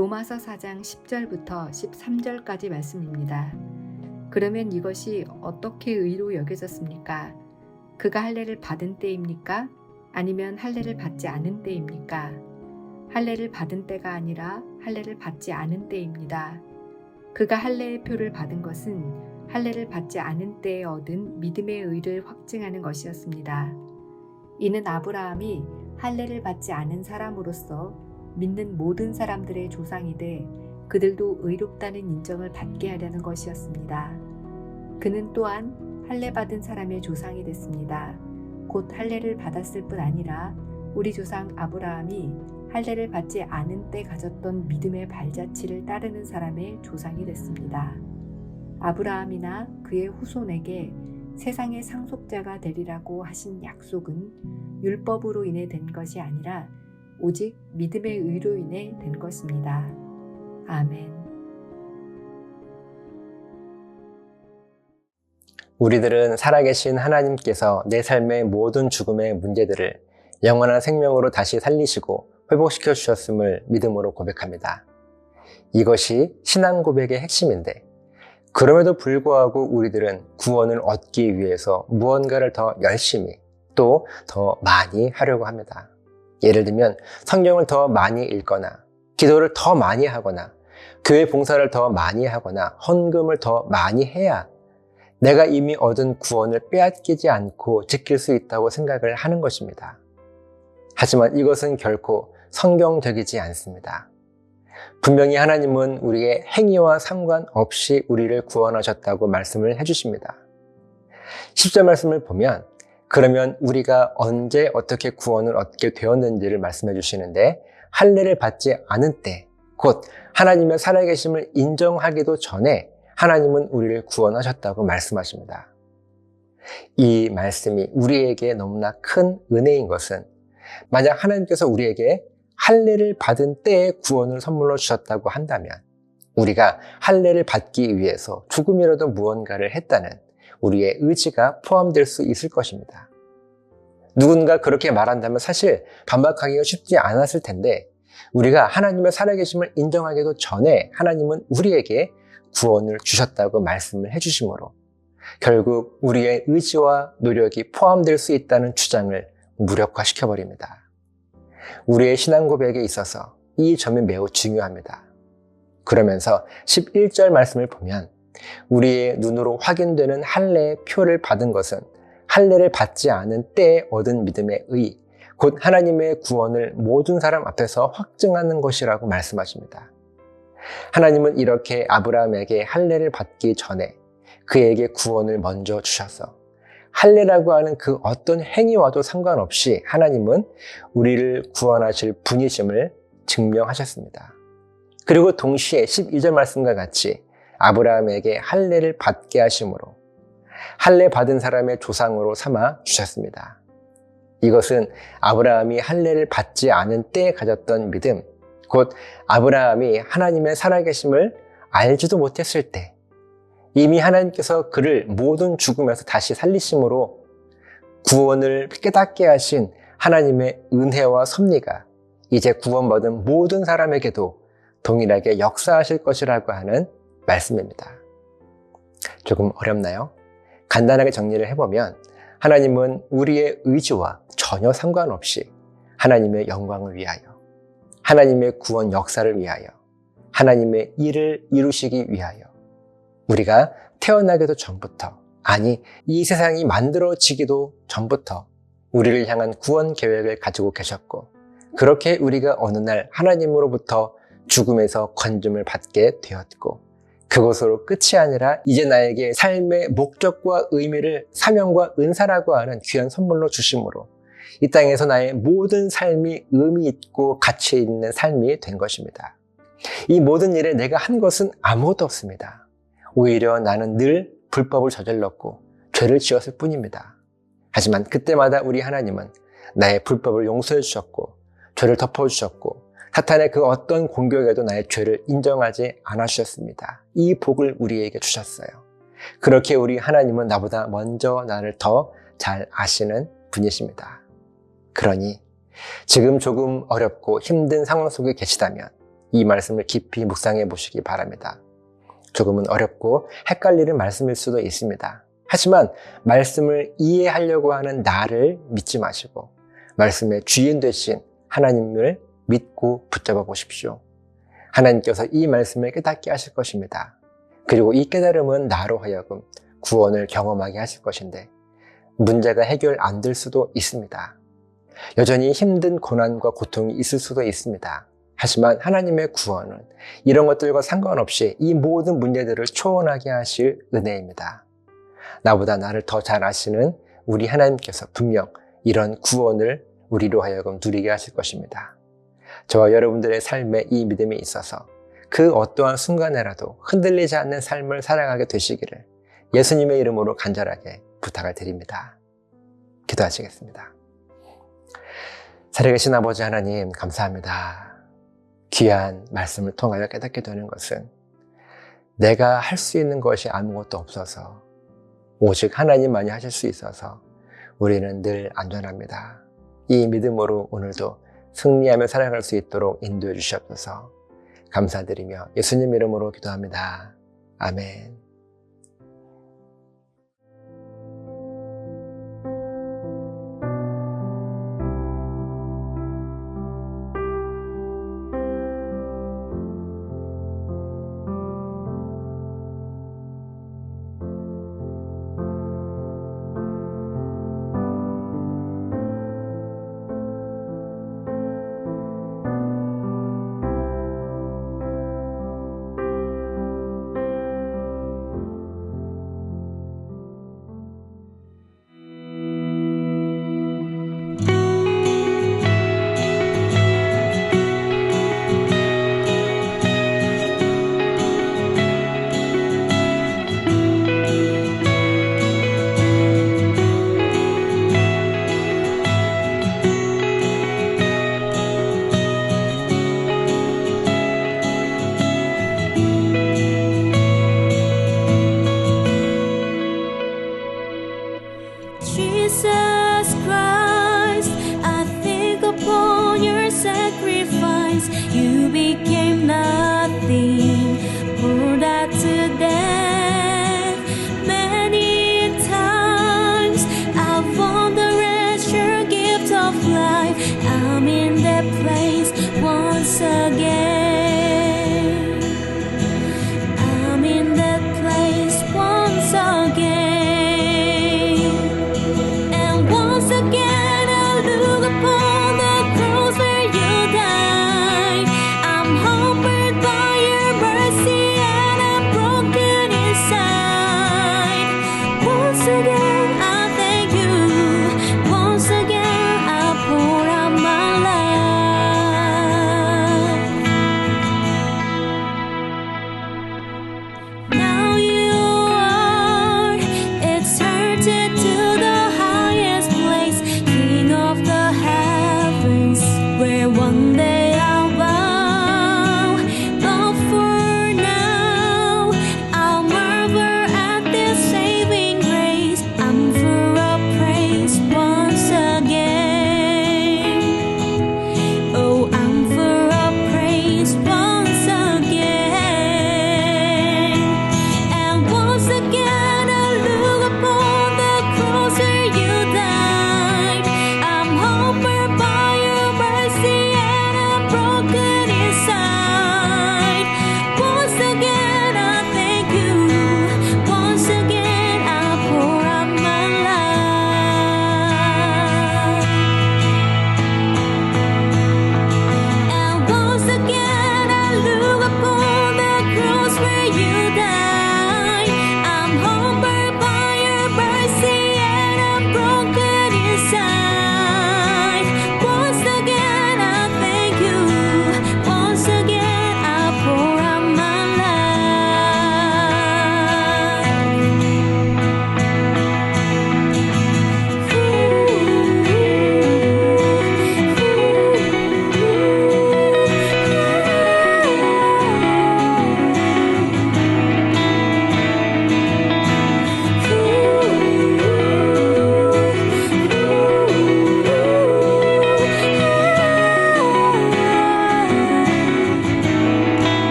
로마서 4장 10절부터 13절까지 말씀입니다. 그러면 이것이 어떻게 의로 여겨졌습니까? 그가 할례를 받은 때입니까? 아니면 할례를 받지 않은 때입니까? 할례를 받은 때가 아니라 할례를 받지 않은 때입니다. 그가 할례의 표를 받은 것은 할례를 받지 않은 때에 얻은 믿음의 의를 확증하는 것이었습니다. 이는 아브라함이 할례를 받지 않은 사람으로서 믿는 모든 사람들의 조상이 돼 그들도 의롭다는 인정을 받게 하려는 것이었습니다. 그는 또한 할례 받은 사람의 조상이 됐습니다. 곧 할례를 받았을 뿐 아니라 우리 조상 아브라함이 할례를 받지 않은 때 가졌던 믿음의 발자취를 따르는 사람의 조상이 됐습니다. 아브라함이나 그의 후손에게 세상의 상속자가 되리라고 하신 약속은 율법으로 인해 된 것이 아니라 오직 믿음의 의로 인해 된 것입니다. 아멘. 우리들은 살아계신 하나님께서 내 삶의 모든 죽음의 문제들을 영원한 생명으로 다시 살리시고 회복시켜 주셨음을 믿음으로 고백합니다. 이것이 신앙 고백의 핵심인데, 그럼에도 불구하고 우리들은 구원을 얻기 위해서 무언가를 더 열심히 또 더 많이 하려고 합니다. 예를 들면 성경을 더 많이 읽거나 기도를 더 많이 하거나 교회 봉사를 더 많이 하거나 헌금을 더 많이 해야 내가 이미 얻은 구원을 빼앗기지 않고 지킬 수 있다고 생각을 하는 것입니다. 하지만 이것은 결코 성경적이지 않습니다. 분명히 하나님은 우리의 행위와 상관없이 우리를 구원하셨다고 말씀을 해주십니다. 10절 말씀을 보면 그러면 우리가 언제 어떻게 구원을 얻게 되었는지를 말씀해 주시는데, 할례를 받지 않은 때, 곧 하나님의 살아계심을 인정하기도 전에 하나님은 우리를 구원하셨다고 말씀하십니다. 이 말씀이 우리에게 너무나 큰 은혜인 것은, 만약 하나님께서 우리에게 할례를 받은 때에 구원을 선물로 주셨다고 한다면 우리가 할례를 받기 위해서 조금이라도 무언가를 했다는 우리의 의지가 포함될 수 있을 것입니다. 누군가 그렇게 말한다면 사실 반박하기가 쉽지 않았을 텐데, 우리가 하나님의 살아계심을 인정하기도 전에 하나님은 우리에게 구원을 주셨다고 말씀을 해주시므로 결국 우리의 의지와 노력이 포함될 수 있다는 주장을 무력화시켜버립니다. 우리의 신앙 고백에 있어서 이 점이 매우 중요합니다. 그러면서 11절 말씀을 보면 우리의 눈으로 확인되는 할례의 표를 받은 것은 할례를 받지 않은 때에 얻은 믿음의 의, 곧 하나님의 구원을 모든 사람 앞에서 확증하는 것이라고 말씀하십니다. 하나님은 이렇게 아브라함에게 할례를 받기 전에 그에게 구원을 먼저 주셔서 할례라고 하는 그 어떤 행위와도 상관없이 하나님은 우리를 구원하실 분이심을 증명하셨습니다. 그리고 동시에 12절 말씀과 같이 아브라함에게 할례를 받게 하심으로 할례 받은 사람의 조상으로 삼아 주셨습니다. 이것은 아브라함이 할례를 받지 않은 때에 가졌던 믿음, 곧 아브라함이 하나님의 살아계심을 알지도 못했을 때 이미 하나님께서 그를 모든 죽음에서 다시 살리심으로 구원을 깨닫게 하신 하나님의 은혜와 섭리가 이제 구원받은 모든 사람에게도 동일하게 역사하실 것이라고 하는 말씀입니다. 조금 어렵나요? 간단하게 정리를 해보면 하나님은 우리의 의지와 전혀 상관없이 하나님의 영광을 위하여, 하나님의 구원 역사를 위하여, 하나님의 일을 이루시기 위하여 우리가 태어나기도 전부터, 아니 이 세상이 만들어지기도 전부터 우리를 향한 구원 계획을 가지고 계셨고, 그렇게 우리가 어느 날 하나님으로부터 죽음에서 건짐을 받게 되었고, 그것으로 끝이 아니라 이제 나에게 삶의 목적과 의미를 사명과 은사라고 하는 귀한 선물로 주심으로 이 땅에서 나의 모든 삶이 의미 있고 가치 있는 삶이 된 것입니다. 이 모든 일에 내가 한 것은 아무것도 없습니다. 오히려 나는 늘 불법을 저질렀고 죄를 지었을 뿐입니다. 하지만 그때마다 우리 하나님은 나의 불법을 용서해 주셨고 죄를 덮어주셨고 사탄의 그 어떤 공격에도 나의 죄를 인정하지 않아 주셨습니다. 이 복을 우리에게 주셨어요. 그렇게 우리 하나님은 나보다 먼저 나를 더 잘 아시는 분이십니다. 그러니 지금 조금 어렵고 힘든 상황 속에 계시다면 이 말씀을 깊이 묵상해 보시기 바랍니다. 조금은 어렵고 헷갈리는 말씀일 수도 있습니다. 하지만 말씀을 이해하려고 하는 나를 믿지 마시고 말씀의 주인 되신 하나님을 믿고 붙잡아 보십시오. 하나님께서 이 말씀을 깨닫게 하실 것입니다. 그리고 이 깨달음은 나로 하여금 구원을 경험하게 하실 것인데 문제가 해결 안 될 수도 있습니다. 여전히 힘든 고난과 고통이 있을 수도 있습니다. 하지만 하나님의 구원은 이런 것들과 상관없이 이 모든 문제들을 초월하게 하실 은혜입니다. 나보다 나를 더 잘 아시는 우리 하나님께서 분명 이런 구원을 우리로 하여금 누리게 하실 것입니다. 저와 여러분들의 삶에 이 믿음이 있어서 그 어떠한 순간에라도 흔들리지 않는 삶을 살아가게 되시기를 예수님의 이름으로 간절하게 부탁을 드립니다. 기도하시겠습니다. 살아계신 아버지 하나님 감사합니다. 귀한 말씀을 통하여 깨닫게 되는 것은 내가 할 수 있는 것이 아무것도 없어서 오직 하나님만이 하실 수 있어서 우리는 늘 안전합니다. 이 믿음으로 오늘도 승리하며 살아갈 수 있도록 인도해 주시옵소서. 감사드리며 예수님 이름으로 기도합니다. 아멘.